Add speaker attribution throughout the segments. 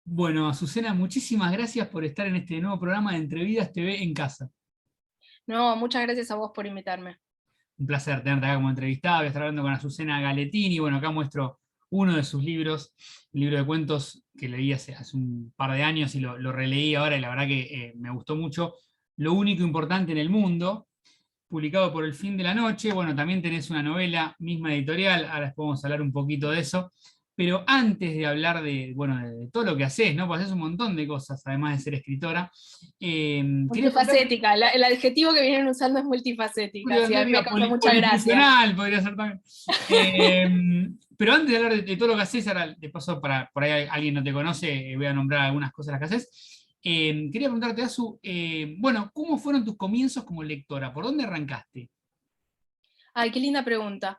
Speaker 1: Bueno, Azucena, muchísimas gracias por estar en este nuevo programa de Entrevidas TV en casa.
Speaker 2: No, muchas gracias a vos por invitarme.
Speaker 1: Un placer tenerte acá como entrevistada. Voy a estar hablando con Azucena Galetini. Bueno, acá muestro uno de sus libros, un libro de cuentos que leí hace un par de años y lo releí ahora y la verdad que me gustó mucho. Lo único importante en el mundo, publicado por El Fin de la Noche. Bueno, también tenés una novela, misma editorial, ahora después vamos a hablar un poquito de eso. Pero antes de hablar de, bueno, de todo lo que haces, ¿no? Pues haces un montón de cosas, además de ser escritora. Quería preguntarte,
Speaker 2: Multifacética, el adjetivo que vienen usando es multifacética, sí, a mí me causa mucha gracia.
Speaker 1: polifuncional podría ser también. Pero antes de hablar de todo lo que haces, ahora de paso, para por ahí alguien no te conoce, voy a nombrar algunas cosas las que haces. Quería preguntarte, Azu, bueno, ¿cómo fueron tus comienzos como lectora? ¿Por dónde arrancaste?
Speaker 2: Ay, qué linda pregunta.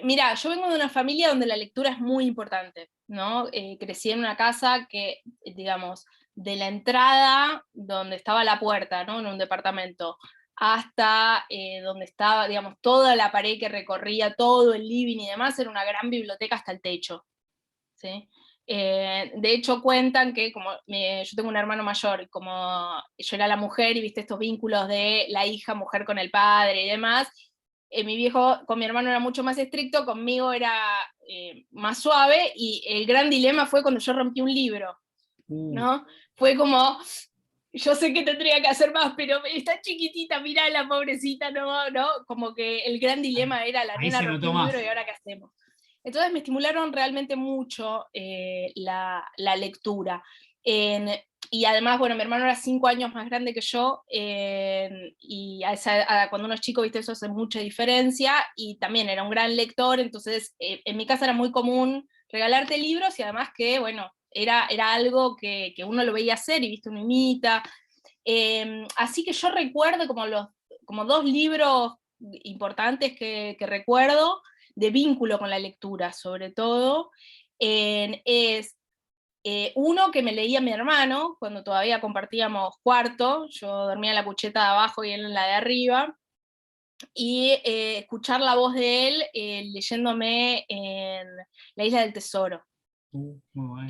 Speaker 2: Mira, yo vengo de una familia donde la lectura es muy importante, ¿no? Crecí en una casa que, digamos, de la entrada, donde estaba la puerta, ¿no? En un departamento, hasta donde estaba, digamos, toda la pared que recorría, todo el living y demás, era una gran biblioteca hasta el techo, ¿sí? De hecho cuentan que yo tengo un hermano mayor, y como yo era la mujer y viste estos vínculos de la hija, mujer con el padre y demás, mi viejo con mi hermano era mucho más estricto, conmigo era más suave, y el gran dilema fue cuando yo rompí un libro,
Speaker 1: Uh,
Speaker 2: ¿no? Fue como, yo sé que tendría que hacer más, pero está chiquitita, mirá la pobrecita, no, como que el gran dilema era, la
Speaker 1: ahí
Speaker 2: nena
Speaker 1: se
Speaker 2: rompió
Speaker 1: notó
Speaker 2: un libro y
Speaker 1: más.
Speaker 2: ahora qué hacemos. Entonces me estimularon realmente mucho la lectura. En, y además, bueno, mi hermano era 5 años más grande que yo, y cuando uno es chico, viste, eso hace mucha diferencia, y también era un gran lector, entonces en mi casa era muy común regalarte libros, y además que, bueno, era algo que uno lo veía hacer, y viste, uno imita. Así que yo recuerdo como dos libros importantes que recuerdo, de vínculo con la lectura, sobre todo, es uno que me leía mi hermano cuando todavía compartíamos cuarto, yo dormía en la cucheta de abajo y él en la de arriba, y escuchar la voz de él leyéndome en La Isla del Tesoro.
Speaker 1: Muy bueno.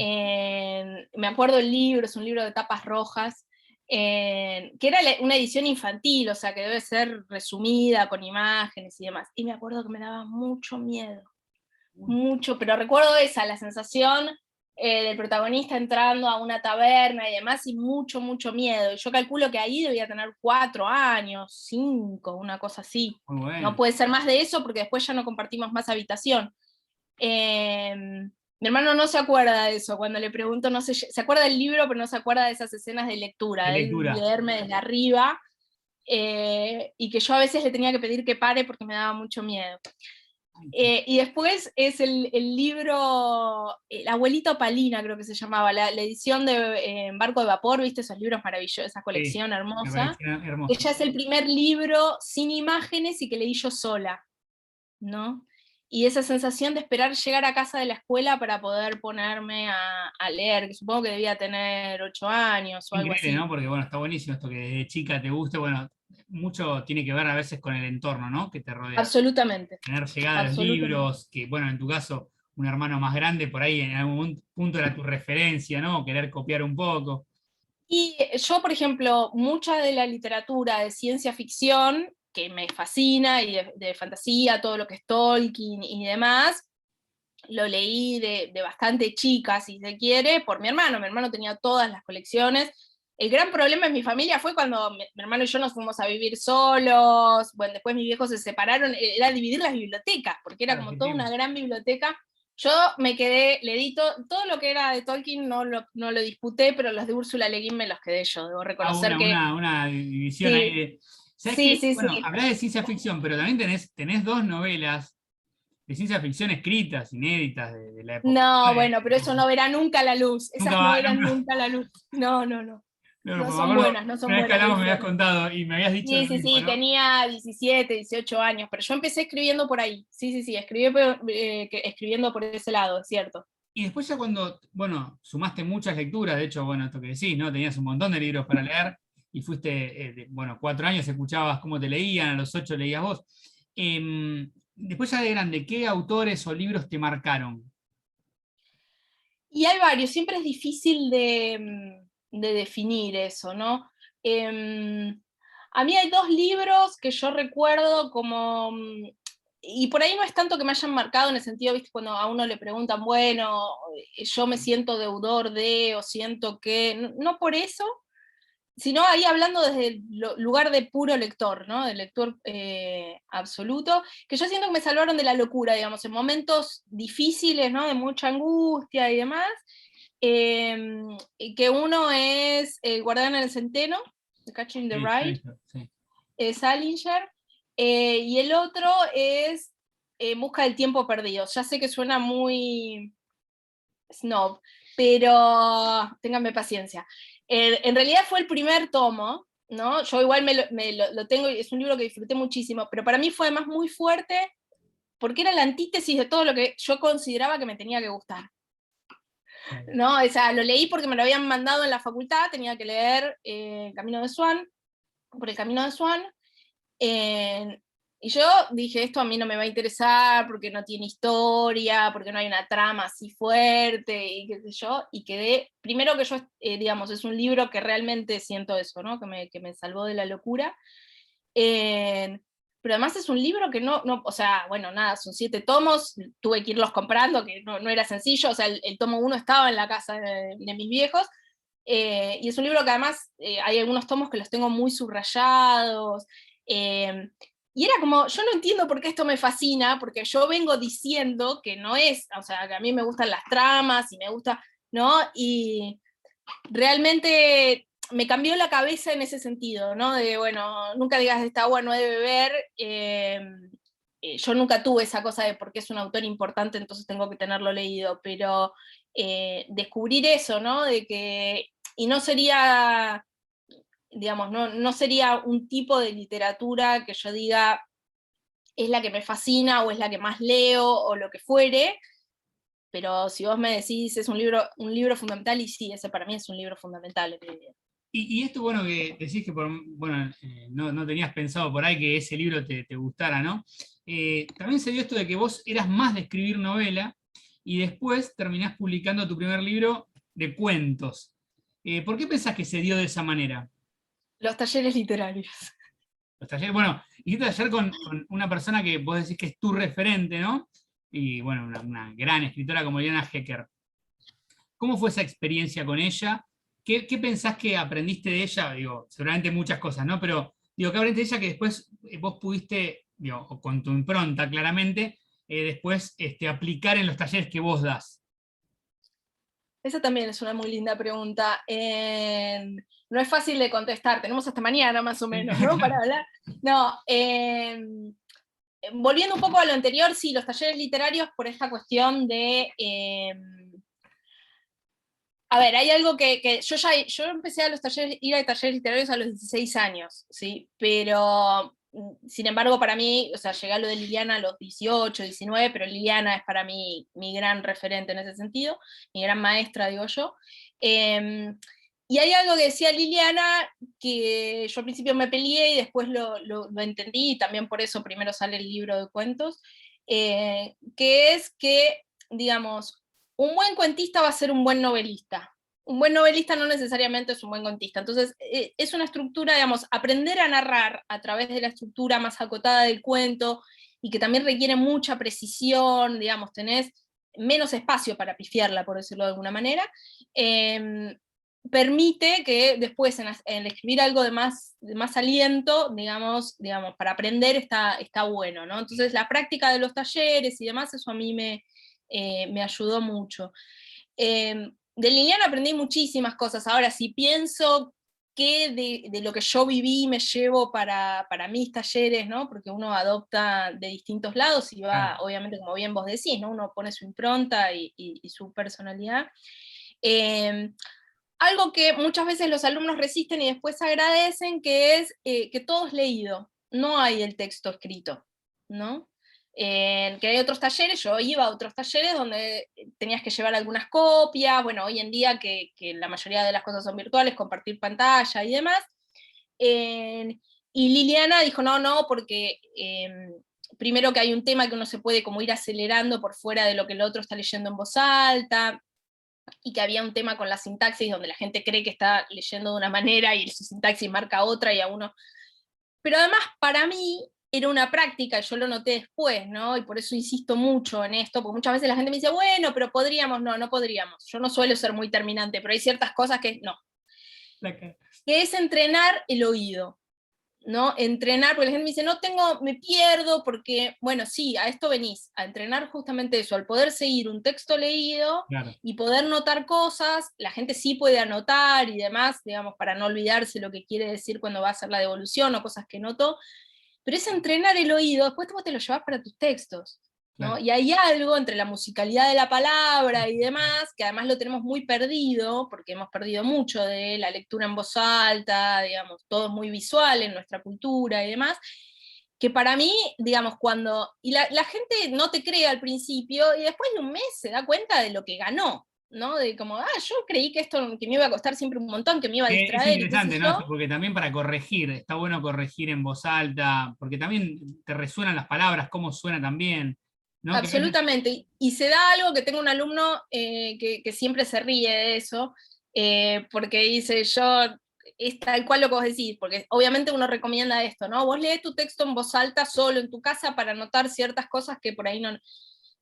Speaker 2: Me acuerdo el libro, es un libro de tapas rojas, que era una edición infantil, o sea que debe ser resumida con imágenes y demás, y me acuerdo que me daba mucho miedo, mucho, pero recuerdo la sensación del protagonista entrando a una taberna y demás, y mucho miedo. Y yo calculo que ahí debía tener 4 años, 5, una cosa así.
Speaker 1: Muy
Speaker 2: No
Speaker 1: bueno.
Speaker 2: puede ser más de eso porque después ya no compartimos más habitación. Mi hermano no se acuerda de eso, cuando le pregunto, no sé, se acuerda del libro, pero no se acuerda de esas escenas de lectura,
Speaker 1: De
Speaker 2: de él
Speaker 1: lectura.
Speaker 2: leerme desde arriba, y que yo a veces le tenía que pedir que pare porque me daba mucho miedo. Y después es el libro, El abuelito Palina, creo que se llamaba, la edición de Barco de Vapor, viste esos libros maravillosos, esa
Speaker 1: Sí,
Speaker 2: colección
Speaker 1: me
Speaker 2: hermosa,
Speaker 1: pareció
Speaker 2: que
Speaker 1: hermoso.
Speaker 2: ya es el primer libro sin imágenes y que leí yo sola, ¿no? Y esa sensación de esperar llegar a casa de la escuela para poder ponerme a leer, que supongo que debía tener 8 años o algo
Speaker 1: Increíble,
Speaker 2: así.
Speaker 1: ¿no? Porque bueno, está buenísimo esto que desde chica te guste. Bueno, mucho tiene que ver a veces con el entorno, ¿no? Que te rodea.
Speaker 2: Absolutamente,
Speaker 1: Tener llegada a los
Speaker 2: absolutamente.
Speaker 1: libros, que bueno, en tu caso, un hermano más grande, por ahí en algún punto era tu referencia, ¿no? Querer copiar un poco.
Speaker 2: Y yo, por ejemplo, mucha de la literatura de ciencia ficción, que me fascina, y de fantasía, todo lo que es Tolkien y demás, lo leí de bastante chica, si se quiere, por mi hermano. Mi hermano tenía todas las colecciones. El gran problema en mi familia fue cuando mi hermano y yo nos fuimos a vivir solos, bueno, después mis viejos se separaron, era dividir las bibliotecas, porque era
Speaker 1: Claro,
Speaker 2: como
Speaker 1: qué
Speaker 2: toda
Speaker 1: tema.
Speaker 2: una gran biblioteca. Yo me quedé, le di todo lo que era de Tolkien, no lo disputé, pero los de Úrsula Le Guin me los quedé yo. Debo
Speaker 1: Ah,
Speaker 2: reconocer que
Speaker 1: una división ahí
Speaker 2: sí,
Speaker 1: de. ¿Sabes
Speaker 2: sí,
Speaker 1: qué?
Speaker 2: sí,
Speaker 1: Bueno,
Speaker 2: sí.
Speaker 1: hablás de ciencia ficción, pero también tenés dos novelas de ciencia ficción escritas, inéditas de la época.
Speaker 2: No, bueno, pero eso no verá nunca la luz.
Speaker 1: Nunca
Speaker 2: Esas no
Speaker 1: va,
Speaker 2: verán
Speaker 1: nunca.
Speaker 2: nunca la luz. No.
Speaker 1: No,
Speaker 2: No
Speaker 1: pues me
Speaker 2: son
Speaker 1: acuerdo,
Speaker 2: buenas, no son
Speaker 1: una vez que
Speaker 2: buenas,
Speaker 1: hablamos me habías
Speaker 2: ediciones.
Speaker 1: contado y me habías dicho
Speaker 2: Sí,
Speaker 1: lo
Speaker 2: sí,
Speaker 1: mismo,
Speaker 2: sí,
Speaker 1: ¿no?
Speaker 2: tenía 17, 18 años, pero yo empecé escribiendo por ahí. Sí, escribiendo por ese lado, es cierto.
Speaker 1: Y después ya cuando, bueno, sumaste muchas lecturas, de hecho, bueno, esto que decís, ¿no? Tenías un montón de libros para leer y fuiste, bueno, 4 años escuchabas cómo te leían, a los 8 leías vos. Después ya de grande, ¿qué autores o libros te marcaron?
Speaker 2: Y hay varios, siempre es difícil de definir eso, ¿no? A mí hay dos libros que yo recuerdo como, y por ahí no es tanto que me hayan marcado en el sentido, viste, cuando a uno le preguntan, bueno, yo me siento deudor de, o siento que, no, no por eso, sino ahí hablando desde el lugar de puro lector, ¿no? De lector absoluto, que yo siento que me salvaron de la locura, digamos, en momentos difíciles, ¿no? De mucha angustia y demás, que uno es El guardián en el centeno, The Catcher the
Speaker 1: Sí,
Speaker 2: Rye,
Speaker 1: sí.
Speaker 2: Salinger, y el otro es En busca del tiempo perdido. Ya sé que suena muy snob, pero ténganme paciencia. En realidad fue el primer tomo, ¿no? Yo igual lo tengo, y es un libro que disfruté muchísimo, pero para mí fue además muy fuerte porque era la antítesis de todo lo que yo consideraba que me tenía que gustar. ¿No? O sea, lo leí porque me lo habían mandado en la facultad, tenía que leer Camino de Swan, por el Camino de Swan, eh, y yo dije, esto a mí no me va a interesar porque no tiene historia, porque no hay una trama así fuerte, y qué sé yo, y quedé, primero que yo, digamos, es un libro que realmente siento eso, ¿no? Que me salvó de la locura. Eh, pero además es un libro que no, o sea, bueno, nada, son 7 tomos, tuve que irlos comprando, que no era sencillo, o sea, el tomo 1 estaba en la casa de mis viejos, y es un libro que además hay algunos tomos que los tengo muy subrayados, y era como, yo no entiendo por qué esto me fascina, porque yo vengo diciendo que no es, o sea, que a mí me gustan las tramas y me gusta, ¿no? Y realmente me cambió la cabeza en ese sentido, ¿no? De, bueno, nunca digas de esta agua no he de beber. Yo nunca tuve esa cosa de porque es un autor importante, entonces tengo que tenerlo leído, pero descubrir eso, ¿no? De que, y no sería, digamos, no sería un tipo de literatura que yo diga es la que me fascina o es la que más leo o lo que fuere, pero si vos me decís es un libro fundamental, y sí, ese para mí es un libro fundamental en mi vida.
Speaker 1: Y esto, bueno, que decís que bueno, no tenías pensado por ahí que ese libro te gustara, ¿no? También se dio esto de que vos eras más de escribir novela y después terminás publicando tu primer libro de cuentos. ¿Por qué pensás que se dio de esa manera?
Speaker 2: Los talleres literarios.
Speaker 1: Los talleres, bueno, hiciste taller con una persona que vos decís que es tu referente, ¿no? Y bueno, una gran escritora como Liana Hecker. ¿Cómo fue esa experiencia con ella? ¿Qué pensás que aprendiste de ella? Digo, seguramente muchas cosas, ¿no? Pero digo, ¿qué aprendiste de ella que después vos pudiste, digo, o con tu impronta claramente, después aplicar en los talleres que vos das?
Speaker 2: Esa también es una muy linda pregunta. No es fácil de contestar, tenemos hasta mañana más o menos, ¿no? Para
Speaker 1: Claro.
Speaker 2: hablar. No, volviendo un poco a lo anterior, sí, los talleres literarios por esta cuestión de... a ver, hay algo que yo empecé a ir a talleres literarios a los 16 años, ¿sí? Pero, sin embargo, para mí, o sea, llegué a lo de Liliana a los 18, 19, pero Liliana es para mí mi gran referente en ese sentido, mi gran maestra, digo yo. Eh, y hay algo que decía Liliana que yo al principio me peleé y después lo entendí, y también por eso primero sale el libro de cuentos, que es que, digamos, un buen cuentista va a ser un buen novelista. Un buen novelista no necesariamente es un buen cuentista. Entonces, es una estructura, digamos, aprender a narrar a través de la estructura más acotada del cuento, y que también requiere mucha precisión, digamos, tenés menos espacio para pifiarla, por decirlo de alguna manera, eh, permite que después en escribir algo de más aliento, digamos, para aprender está bueno, ¿no? Entonces, la práctica de los talleres y demás, eso a mí me ayudó mucho. De Liliana aprendí muchísimas cosas. Ahora, si pienso que de lo que yo viví me llevo para mis talleres, ¿no? Porque uno adopta de distintos lados y va,
Speaker 1: Claro.
Speaker 2: obviamente, como bien vos decís, ¿no? Uno pone su impronta y su personalidad. Eh, Algo que muchas veces los alumnos resisten y después agradecen, que es que todo es leído, no hay el texto escrito, ¿no? Que hay otros talleres, yo iba a otros talleres donde tenías que llevar algunas copias, bueno, hoy en día que la mayoría de las cosas son virtuales, compartir pantalla y demás. Y Liliana dijo, no, porque primero que hay un tema que uno se puede como ir acelerando por fuera de lo que el otro está leyendo en voz alta, y que había un tema con la sintaxis, donde la gente cree que está leyendo de una manera y su sintaxis marca otra, y a uno... Pero además, para mí, era una práctica, yo lo noté después, ¿no? Y por eso insisto mucho en esto, porque muchas veces la gente me dice, bueno, pero podríamos, no, no podríamos. Yo no suelo ser muy terminante, pero hay ciertas cosas que no. Que es entrenar el oído, ¿no? Entrenar, porque la gente me dice, no tengo, me pierdo, porque, bueno, sí, a esto venís, a entrenar justamente eso, al poder seguir un texto leído,
Speaker 1: Claro.
Speaker 2: y poder notar cosas, la gente sí puede anotar y demás, digamos, para no olvidarse lo que quiere decir cuando va a hacer la devolución o cosas que notó, pero es entrenar el oído, después vos te lo llevas para tus textos, ¿no?
Speaker 1: Claro.
Speaker 2: Y hay algo entre la musicalidad de la palabra y demás, que además lo tenemos muy perdido, porque hemos perdido mucho de la lectura en voz alta, digamos, todo es muy visual en nuestra cultura y demás, que para mí, digamos, cuando... Y la gente no te cree al principio, y después de un mes se da cuenta de lo que ganó, ¿no? De como, yo creí que esto que me iba a costar siempre un montón, que me iba a
Speaker 1: Es
Speaker 2: distraer y qué sé
Speaker 1: interesante, ¿no?
Speaker 2: yo.
Speaker 1: Esto, porque también para corregir, está bueno corregir en voz alta, porque también te resuenan las palabras, cómo suena también, ¿no? Que a veces,
Speaker 2: Absolutamente. Y se da algo que tengo un alumno que siempre se ríe de eso, porque dice, yo, es tal cual lo que vos decís, porque obviamente uno recomienda esto, ¿no? Vos lees tu texto en voz alta solo en tu casa para notar ciertas cosas que por ahí no...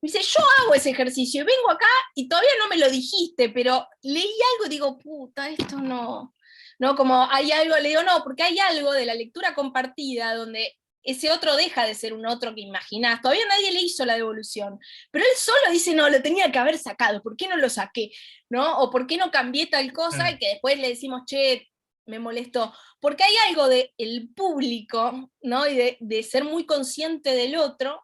Speaker 2: Dice, yo hago ese ejercicio y vengo acá y todavía no me lo dijiste, pero leí algo y digo, puta, esto no... ¿No? Como hay algo, le digo, no, porque hay algo de la lectura compartida donde ese otro deja de ser un otro que imaginás. Todavía nadie le hizo la devolución, pero él solo dice, no, lo tenía que haber sacado, ¿por qué no lo saqué? ¿No? O ¿por qué no cambié tal cosa? Y que después le decimos, che, me molestó. Porque hay algo del público, ¿no? Y de ser muy consciente del otro,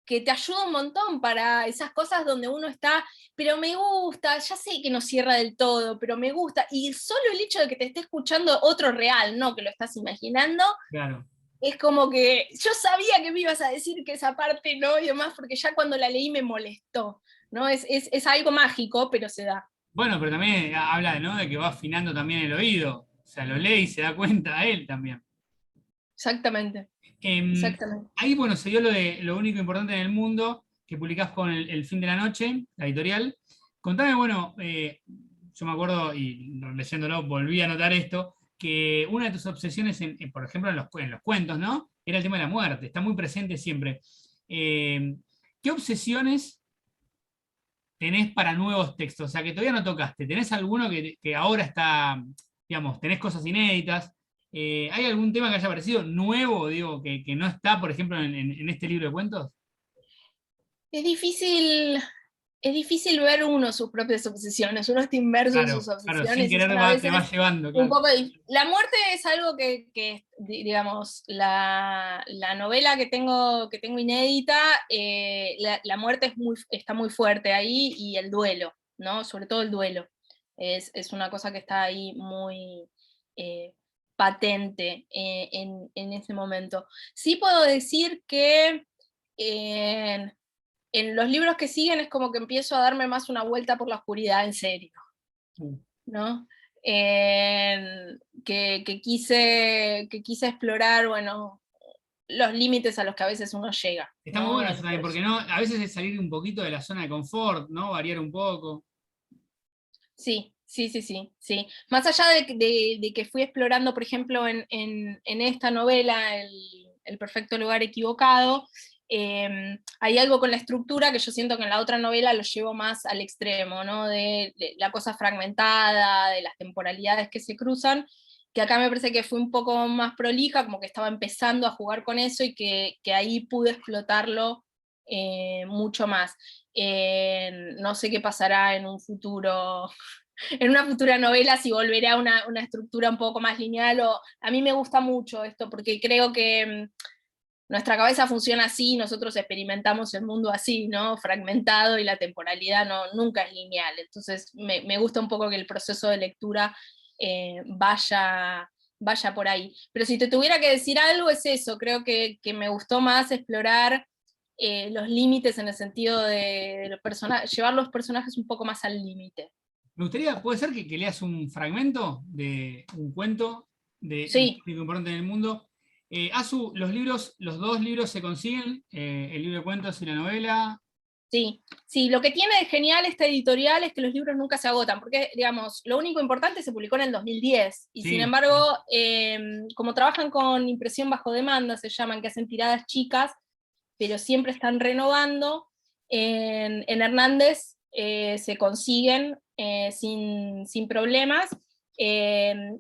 Speaker 2: que te ayuda un montón para esas cosas donde uno está, pero me gusta, ya sé que no cierra del todo, pero me gusta, y solo el hecho de que te esté escuchando otro real, no que lo estás imaginando,
Speaker 1: claro.
Speaker 2: es como que yo sabía que me ibas a decir que esa parte no y demás, porque ya cuando la leí me molestó, ¿no? Es algo mágico, pero se da.
Speaker 1: Bueno, pero también habla, ¿no? De que va afinando también el oído. O sea, lo lee y se da cuenta a él también.
Speaker 2: Exactamente,
Speaker 1: Em,
Speaker 2: exactamente.
Speaker 1: Ahí, bueno, se dio lo de Lo único importante en el mundo, que publicás con El fin de la noche, la editorial. Contame, bueno, yo me acuerdo, y leyéndolo, volví a notar esto, que una de tus obsesiones, por ejemplo, en los cuentos, ¿no? Era el tema de la muerte, está muy presente siempre. ¿Qué obsesiones tenés para nuevos textos? O sea, que todavía no tocaste. ¿Tenés alguno que ahora está, digamos, tenés cosas inéditas? ¿Hay algún tema que haya aparecido nuevo, digo, que no está, por ejemplo, en este libro de cuentos?
Speaker 2: Es difícil, es difícil ver uno sus propias obsesiones, uno está inmerso en sus
Speaker 1: Claro, claro, sin
Speaker 2: obsesiones y
Speaker 1: querer
Speaker 2: son a
Speaker 1: te va
Speaker 2: veces
Speaker 1: llevando,
Speaker 2: un
Speaker 1: claro.
Speaker 2: poco... La muerte es algo digamos, la novela que tengo inédita, la muerte está muy fuerte ahí, y el duelo, ¿no? Sobre todo el duelo. Es una cosa que está ahí muy eh, patente en ese momento. Sí puedo decir que en los libros que siguen es como que empiezo a darme más una vuelta por la oscuridad en serio,
Speaker 1: Uh,
Speaker 2: ¿no? Que quise explorar, bueno, los límites a los que a veces uno llega,
Speaker 1: Está muy
Speaker 2: ¿no?
Speaker 1: bueno eso también, porque no, a veces es salir un poquito de la zona de confort, ¿no? Variar un poco.
Speaker 2: Sí, sí, sí, sí, sí. Más allá de que fui explorando, por ejemplo, en esta novela, el perfecto lugar equivocado, hay algo con la estructura que yo siento que en la otra novela lo llevo más al extremo, ¿no? De la cosa fragmentada, de las temporalidades que se cruzan, que acá me parece que fue un poco más prolija, como que estaba empezando a jugar con eso, y que ahí pude explotarlo mucho más. No sé qué pasará en un futuro, en una futura novela, si volverá a una estructura un poco más lineal. A mí me gusta mucho esto, porque creo que nuestra cabeza funciona así, nosotros experimentamos el mundo así, ¿no? Fragmentado, y la temporalidad nunca es lineal. Entonces me gusta un poco que el proceso de lectura vaya por ahí. Pero si te tuviera que decir algo, es eso. Creo que me gustó más explorar los límites, en el sentido de llevar los personajes un poco más al límite.
Speaker 1: Me gustaría, puede ser que leas un fragmento de un cuento de Lo
Speaker 2: Sí,
Speaker 1: único importante en el mundo. Azu, los dos libros se consiguen, el libro de cuentos y la novela.
Speaker 2: Sí, sí, lo que tiene de genial esta editorial es que los libros nunca se agotan, porque, digamos, lo único importante se publicó en el 2010, y sin
Speaker 1: Sí,
Speaker 2: embargo, como trabajan con impresión bajo demanda, se llaman, que hacen tiradas chicas, pero siempre están renovando, en Hernández se consiguen sin problemas.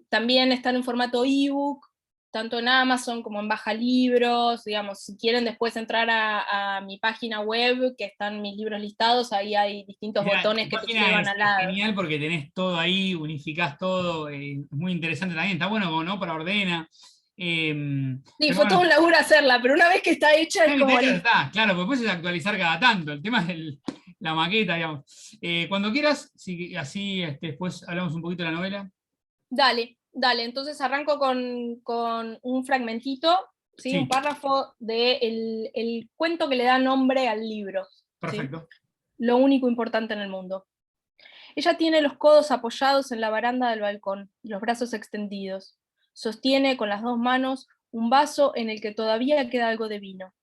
Speaker 2: También están en formato ebook, tanto en Amazon como en Baja Libros. Digamos, si quieren después entrar a mi página web, que están mis libros listados, ahí hay distintos
Speaker 1: mirá,
Speaker 2: botones
Speaker 1: tu
Speaker 2: que te
Speaker 1: página
Speaker 2: llevan al
Speaker 1: es
Speaker 2: lado.
Speaker 1: genial porque tenés todo ahí, unificás todo, es muy interesante también, está bueno como, ¿no? Para ordena.
Speaker 2: Sí,
Speaker 1: Pero
Speaker 2: fue todo
Speaker 1: bueno,
Speaker 2: un laburo hacerla, pero una vez que está hecha
Speaker 1: una
Speaker 2: es
Speaker 1: vez que
Speaker 2: como
Speaker 1: está hecho,
Speaker 2: listo.
Speaker 1: está, claro, porque después es actualizar cada tanto, el tema es la maqueta, digamos. Cuando quieras, si, así después hablamos un poquito de la novela.
Speaker 2: Dale, dale, entonces arranco con un fragmentito, ¿sí? Un
Speaker 1: Sí,
Speaker 2: párrafo de el cuento que le da nombre al libro, ¿sí?
Speaker 1: perfecto.
Speaker 2: Lo único importante en el mundo. Ella tiene los codos apoyados en la baranda del balcón, los brazos extendidos. Sostiene con las dos manos un vaso en el que todavía queda algo de vino.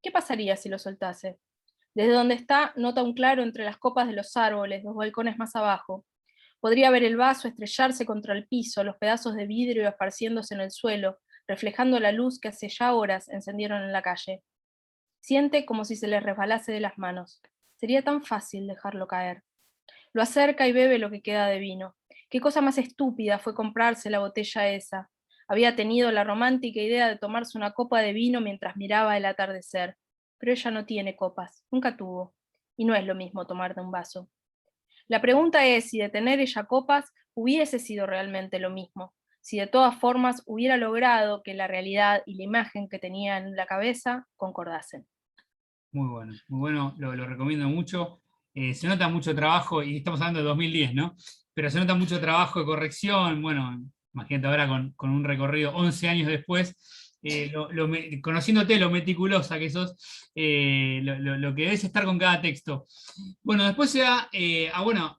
Speaker 2: ¿Qué pasaría si lo soltase? Desde donde está, nota un claro entre las copas de los árboles, los balcones más abajo. Podría ver el vaso estrellarse contra el piso, los pedazos de vidrio esparciéndose en el suelo, reflejando la luz que hace ya horas encendieron en la calle. Siente como si se le resbalase de las manos. Sería tan fácil dejarlo caer. Lo acerca y bebe lo que queda de vino. Qué cosa más estúpida fue comprarse la botella esa. Había tenido la romántica idea de tomarse una copa de vino mientras miraba el atardecer. Pero ella no tiene copas, nunca tuvo. Y no es lo mismo tomar de un vaso. La pregunta es si de tener ella copas hubiese sido realmente lo mismo, si de todas formas hubiera logrado que la realidad y la imagen que tenía en la cabeza concordasen.
Speaker 1: Muy bueno, lo recomiendo mucho. Se nota mucho trabajo, y estamos hablando de 2010, ¿no? Pero se nota mucho trabajo de corrección. Bueno, imagínate ahora con un recorrido 11 años después, conociéndote lo meticulosa que sos, lo que debes estar con cada texto. Bueno, después se da, bueno,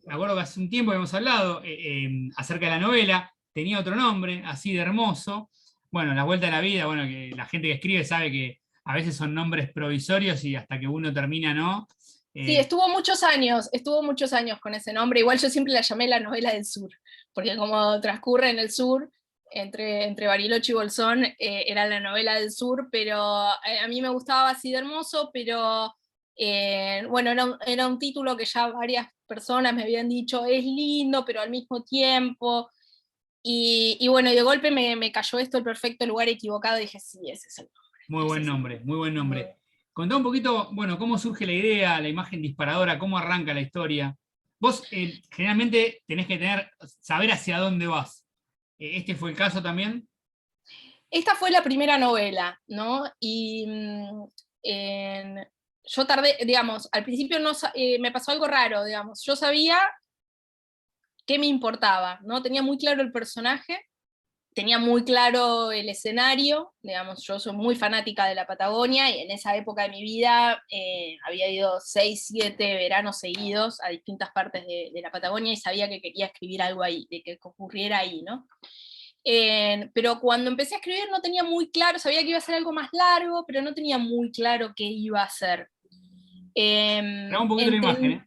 Speaker 1: me acuerdo que hace un tiempo habíamos hablado acerca de la novela, tenía otro nombre, así de hermoso. Bueno, La Vuelta a la Vida, bueno, que la gente que escribe sabe que a veces son nombres provisorios y hasta que uno termina, ¿no?
Speaker 2: Sí,
Speaker 1: Eh,
Speaker 2: estuvo muchos años con ese nombre. Igual yo siempre la llamé la novela del sur, porque como transcurre en el sur, entre Bariloche y Bolsón, era la novela del sur, pero a mí me gustaba así de hermoso, pero bueno, era un título que ya varias personas me habían dicho, es lindo, pero al mismo tiempo. Y bueno, y de golpe me cayó esto, el perfecto lugar equivocado, y dije, sí, ese es el nombre,
Speaker 1: Muy
Speaker 2: ese
Speaker 1: buen
Speaker 2: es el
Speaker 1: nombre, muy buen nombre.
Speaker 2: nombre.
Speaker 1: Contá un poquito, bueno, cómo surge la idea, la imagen disparadora, cómo arranca la historia. Vos generalmente tenés que saber hacia dónde vas. ¿Este fue el caso también?
Speaker 2: Esta fue la primera novela, ¿no? Y yo tardé, digamos, al principio no, me pasó algo raro, digamos. Yo sabía qué me importaba, ¿no? Tenía muy claro el personaje, tenía muy claro el escenario, digamos, yo soy muy fanática de la Patagonia y en esa época de mi vida había ido 6, 7 veranos seguidos a distintas partes de la Patagonia y sabía que quería escribir algo ahí, de que ocurriera ahí, ¿no? Pero cuando empecé a escribir no tenía muy claro, sabía que iba a ser algo más largo, pero no tenía muy claro qué iba a ser.
Speaker 1: Traba un poquito la imagen, ¿eh?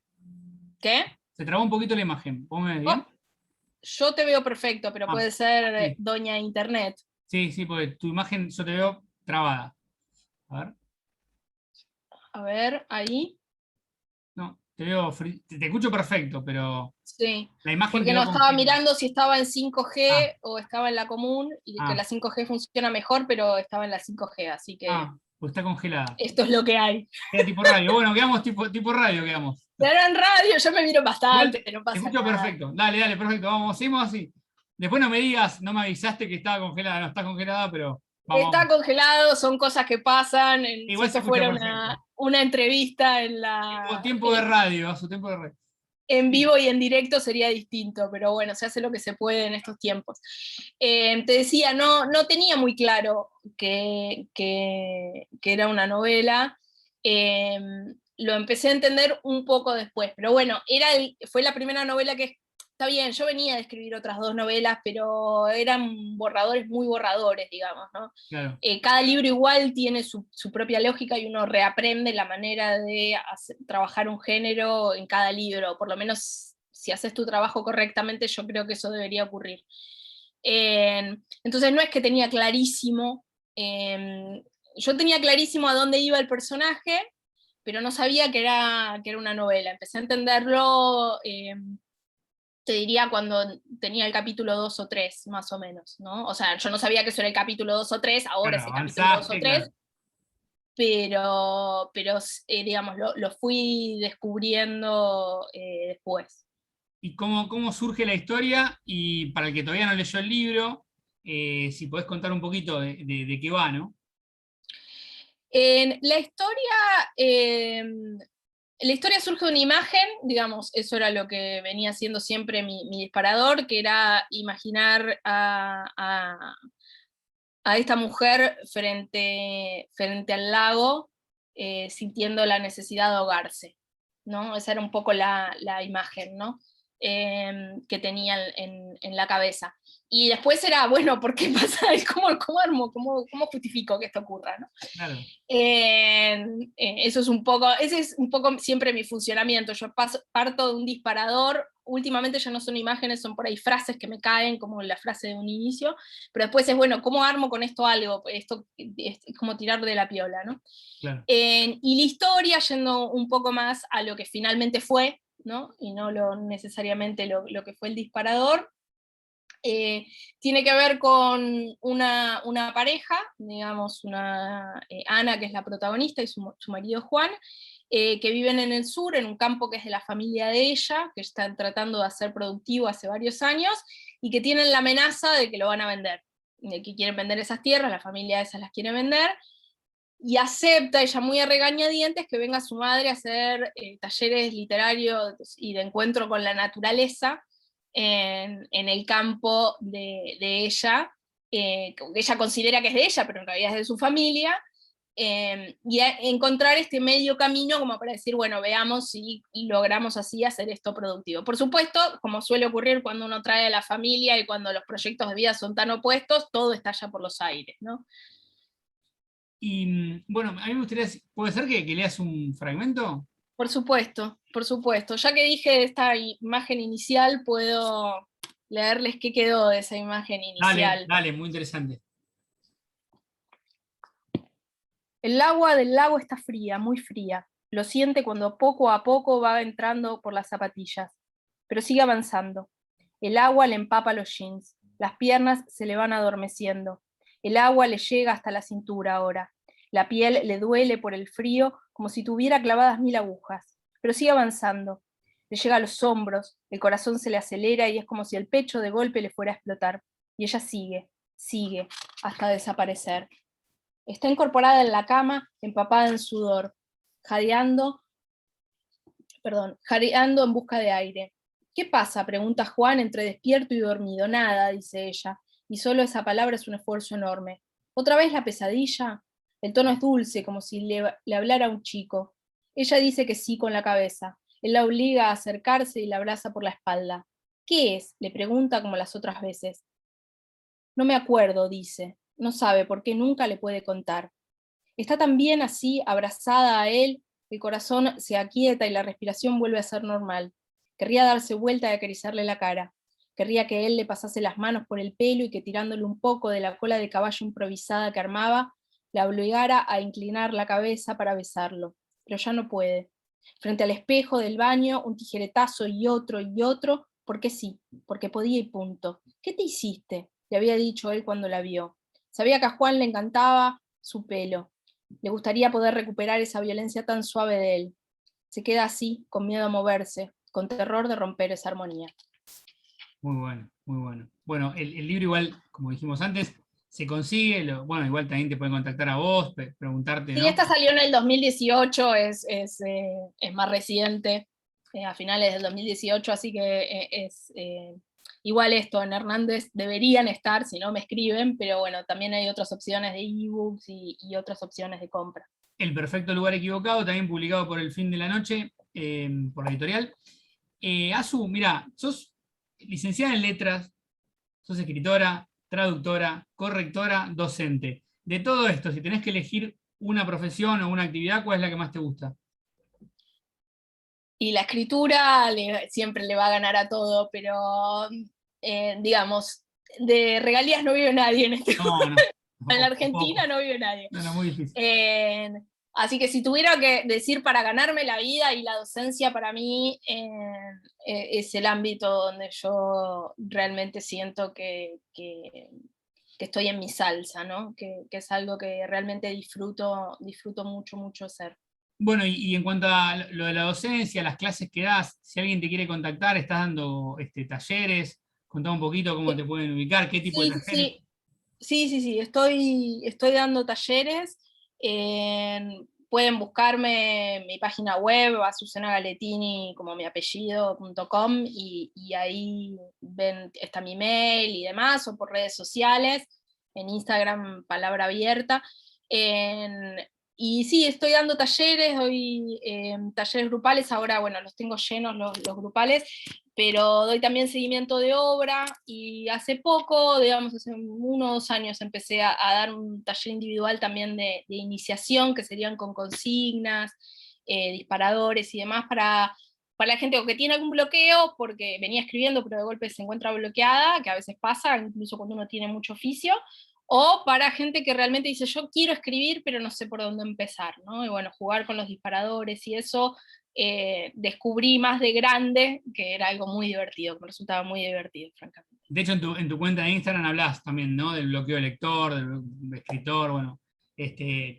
Speaker 2: ¿Qué?
Speaker 1: Se trabó un poquito la imagen. ¿Vos me ves
Speaker 2: Oh,
Speaker 1: bien?
Speaker 2: yo te veo perfecto, pero
Speaker 1: Ah,
Speaker 2: puede ser
Speaker 1: sí,
Speaker 2: doña Internet.
Speaker 1: sí, sí, porque tu imagen yo te veo trabada. A ver,
Speaker 2: A ver, ahí.
Speaker 1: no, te veo, te escucho perfecto, pero
Speaker 2: Sí,
Speaker 1: la imagen
Speaker 2: porque
Speaker 1: quedó
Speaker 2: no estaba
Speaker 1: congelada.
Speaker 2: mirando si estaba en
Speaker 1: Ah,
Speaker 2: 5G o estaba en la común, y que
Speaker 1: ah,
Speaker 2: la 5G funciona mejor, pero estaba en la 5G, así que
Speaker 1: pues está congelada.
Speaker 2: esto es lo que hay.
Speaker 1: Queda tipo radio. Bueno, quedamos tipo radio, quedamos.
Speaker 2: Pero en radio ya me miro
Speaker 1: Igual
Speaker 2: bastante, no
Speaker 1: te
Speaker 2: pasa
Speaker 1: escucho
Speaker 2: nada.
Speaker 1: perfecto. Dale, dale, perfecto. Vamos, seguimos así. Después no me digas, no me avisaste que estaba congelada. No está congelada, pero vamos,
Speaker 2: Está
Speaker 1: vamos.
Speaker 2: congelado, son cosas que pasan. Si
Speaker 1: Igual se
Speaker 2: esto
Speaker 1: escucha
Speaker 2: fuera
Speaker 1: perfecto.
Speaker 2: una entrevista
Speaker 1: Tiempo de radio, a su tiempo de radio.
Speaker 2: en
Speaker 1: Sí,
Speaker 2: vivo y en directo sería distinto, pero bueno, se hace lo que se puede en estos tiempos. Te decía, no tenía muy claro que era una novela. Lo empecé a entender un poco después, pero bueno, fue la primera novela que está bien, yo venía de escribir otras 2 novelas, pero eran borradores muy borradores, digamos, ¿no?
Speaker 1: Claro.
Speaker 2: Cada libro igual tiene su propia lógica y uno reaprende la manera de trabajar un género en cada libro, por lo menos si haces tu trabajo correctamente, yo creo que eso debería ocurrir. Entonces no es que tenía clarísimo, yo tenía clarísimo a dónde iba el personaje, pero no sabía que era una novela. Empecé a entenderlo, te diría cuando tenía el capítulo 2 o 3, más o menos, ¿no? O sea, yo no sabía que eso era el capítulo 2 o 3, ahora
Speaker 1: Claro,
Speaker 2: es el capítulo 2 o
Speaker 1: avanzaste,
Speaker 2: 3,
Speaker 1: claro.
Speaker 2: pero digamos, lo fui descubriendo después.
Speaker 1: ¿Y cómo surge la historia? Y para el que todavía no leyó el libro, si podés contar un poquito de qué va, ¿no?
Speaker 2: En la historia surge de una imagen, digamos, eso era lo que venía siendo siempre mi disparador, que era imaginar a esta mujer frente al lago, sintiendo la necesidad de ahogarse, ¿no? Esa era un poco la imagen, ¿no? Que tenía en la cabeza. Y después era, bueno, ¿por qué pasa? ¿Cómo armo? ¿Cómo justifico que esto ocurra? ¿No?
Speaker 1: Claro.
Speaker 2: Ese es un poco siempre mi funcionamiento. Yo parto de un disparador. Últimamente ya no son imágenes, son por ahí frases que me caen, como la frase de un inicio, pero después es, bueno, ¿cómo armo con esto algo? Esto es como tirar de la piola, ¿no?
Speaker 1: Claro.
Speaker 2: Y la historia, yendo un poco más a lo que finalmente fue, ¿no? Y no necesariamente lo que fue el disparador, tiene que ver con una pareja, digamos, Ana, que es la protagonista, y su marido Juan, que viven en el sur, en un campo que es de la familia de ella, que están tratando de hacer productivo hace varios años, y que tienen la amenaza de que lo van a vender, de que quieren vender esas tierras, la familia esas las quiere vender, y acepta ella muy a regañadientes que venga su madre a hacer talleres literarios y de encuentro con la naturaleza en el campo de ella, que ella considera que es de ella, pero en realidad es de su familia, y encontrar este medio camino como para decir, bueno, veamos si logramos así hacer esto productivo. Por supuesto, como suele ocurrir cuando uno trae a la familia y cuando los proyectos de vida son tan opuestos, todo estalla por los aires, ¿no?
Speaker 1: Y bueno, a mí me gustaría, ¿puede ser que leas un fragmento?
Speaker 2: Por supuesto, por supuesto. Ya que dije esta imagen inicial, puedo leerles qué quedó de esa imagen
Speaker 1: Dale,
Speaker 2: inicial.
Speaker 1: dale, muy interesante.
Speaker 2: El agua del lago está fría, muy fría. Lo siente cuando poco a poco va entrando por las zapatillas, pero sigue avanzando. El agua le empapa los jeans, las piernas se le van adormeciendo. El agua le llega hasta la cintura ahora. La piel le duele por el frío como si tuviera clavadas 1000 agujas, pero sigue avanzando. Le llega a los hombros, el corazón se le acelera y es como si el pecho de golpe le fuera a explotar. Y ella sigue, sigue, hasta desaparecer. Está incorporada en la cama, empapada en sudor, jadeando, jadeando en busca de aire. ¿Qué pasa?, pregunta Juan entre despierto y dormido. Nada, dice ella, y solo esa palabra es un esfuerzo enorme. ¿Otra vez la pesadilla? El tono es dulce, como si le hablara a un chico. Ella dice que sí con la cabeza. Él la obliga a acercarse y la abraza por la espalda. ¿Qué es?, le pregunta como las otras veces. No me acuerdo, dice. No sabe por qué nunca le puede contar. Está también así, abrazada a él, el corazón se aquieta y la respiración vuelve a ser normal. Querría darse vuelta y acariciarle la cara. Querría que él le pasase las manos por el pelo y que tirándole un poco de la cola de caballo improvisada que armaba, la obligara a inclinar la cabeza para besarlo. Pero ya no puede. Frente al espejo del baño, un tijeretazo y otro, porque sí, porque podía y punto. ¿Qué te hiciste?, le había dicho él cuando la vio. Sabía que a Juan le encantaba su pelo. Le gustaría poder recuperar esa violencia tan suave de él. Se queda así, con miedo a moverse, con terror de romper esa armonía.
Speaker 1: Muy bueno, muy bueno. Bueno, el libro igual, como dijimos antes, se consigue, bueno, igual también te pueden contactar a vos, preguntarte,
Speaker 2: Sí,
Speaker 1: ¿no?
Speaker 2: esta salió en el 2018, es más reciente, a finales del 2018, así que igual esto, en Hernández deberían estar, si no me escriben, pero bueno, también hay otras opciones de ebooks y otras opciones de compra.
Speaker 1: El perfecto lugar equivocado, también publicado por El Fin de la Noche, por la editorial. Azu, mira, sos licenciada en letras, sos escritora, traductora, correctora, docente. De todo esto, si tenés que elegir una profesión o una actividad, ¿cuál es la que más te gusta?
Speaker 2: Y la escritura siempre le va a ganar a todo, pero digamos, de regalías no vive nadie en este
Speaker 1: No, no,
Speaker 2: en la
Speaker 1: o
Speaker 2: Argentina
Speaker 1: poco.
Speaker 2: no vive nadie.
Speaker 1: No, no, muy difícil.
Speaker 2: Así que si tuviera que decir para ganarme la vida y la docencia para mí es el ámbito donde yo realmente siento que estoy en mi salsa, ¿no? Que es algo que realmente disfruto mucho, mucho hacer.
Speaker 1: Bueno, y en cuanto a lo de la docencia, las clases que das, si alguien te quiere contactar, estás dando talleres, contá un poquito cómo te pueden ubicar, qué tipo de
Speaker 2: Sí,
Speaker 1: talleres.
Speaker 2: sí, sí, estoy dando talleres. Pueden buscarme en mi página web, Azucena Galetini, como mi apellido.com, y ahí ven, está mi mail y demás, o por redes sociales, en Instagram, palabra abierta. En- y sí, estoy dando talleres, doy talleres grupales, ahora bueno, los tengo llenos los grupales, pero doy también seguimiento de obra, y hace poco, digamos, hace 1 o 2 años, empecé a dar un taller individual también de iniciación, que serían con consignas, disparadores y demás, para la gente o que tiene algún bloqueo, porque venía escribiendo, pero de golpe se encuentra bloqueada, que a veces pasa, incluso cuando uno tiene mucho oficio, o para gente que realmente dice, yo quiero escribir, pero no sé por dónde empezar, ¿no? Y bueno, jugar con los disparadores y eso, descubrí más de grande que era algo muy divertido, que me resultaba muy divertido, francamente.
Speaker 1: De hecho, en tu cuenta de Instagram hablas también, ¿no? Del bloqueo de lector, del escritor, bueno.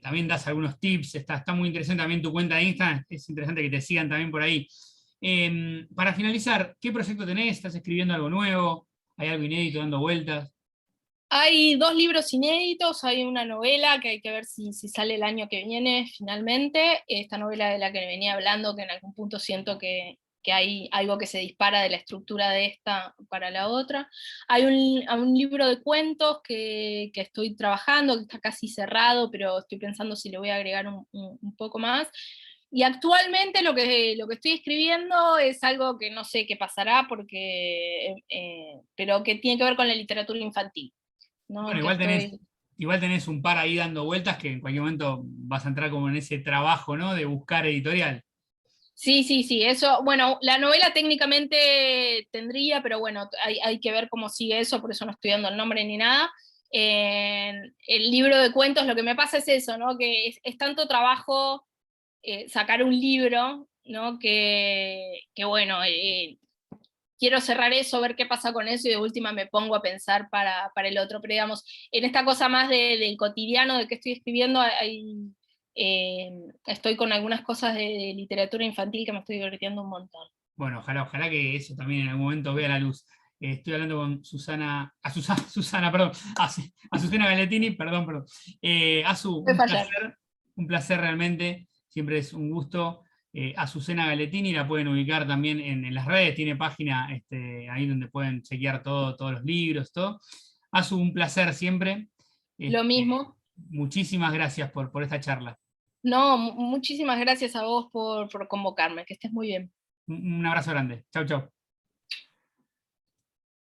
Speaker 1: También das algunos tips, está muy interesante también tu cuenta de Instagram, es interesante que te sigan también por ahí. Para finalizar, ¿qué proyecto tenés? ¿Estás escribiendo algo nuevo? ¿Hay algo inédito dando vueltas?
Speaker 2: Hay 2 libros inéditos, hay una novela que hay que ver si sale el año que viene finalmente, esta novela de la que venía hablando, que en algún punto siento que hay algo que se dispara de la estructura de esta para la otra. Hay un libro de cuentos que estoy trabajando, que está casi cerrado, pero estoy pensando si le voy a agregar un poco más. Y actualmente lo que estoy escribiendo es algo que no sé qué pasará, pero que tiene que ver con la literatura infantil.
Speaker 1: Bueno,
Speaker 2: ¿No? Que
Speaker 1: igual tenés un par ahí dando vueltas que en cualquier momento vas a entrar como en ese trabajo, ¿no? De buscar editorial.
Speaker 2: Sí, sí, sí, eso, bueno, la novela técnicamente tendría, pero bueno, hay que ver cómo sigue eso, por eso no estoy dando el nombre ni nada. El libro de cuentos, lo que me pasa es eso, ¿no? Que es tanto trabajo sacar un libro, ¿no? Que bueno, quiero cerrar eso, ver qué pasa con eso, y de última me pongo a pensar para el otro. Pero digamos, en esta cosa más del cotidiano, de que estoy escribiendo, estoy con algunas cosas de literatura infantil que me estoy divirtiendo un montón.
Speaker 1: Bueno, ojalá que eso también en algún momento vea la luz. Estoy hablando con Susana, Susana, perdón, Azucena Galetini, perdón. Azu,
Speaker 2: Puede fallar.
Speaker 1: un placer realmente, siempre es un gusto. Azucena Galetini la pueden ubicar también en las redes, tiene página ahí donde pueden chequear todos los libros, todo. Azu, un placer siempre.
Speaker 2: Lo
Speaker 1: Este,
Speaker 2: mismo.
Speaker 1: muchísimas gracias por esta charla.
Speaker 2: No, muchísimas gracias a vos por convocarme, que estés muy bien.
Speaker 1: Un abrazo grande. Chau, chau.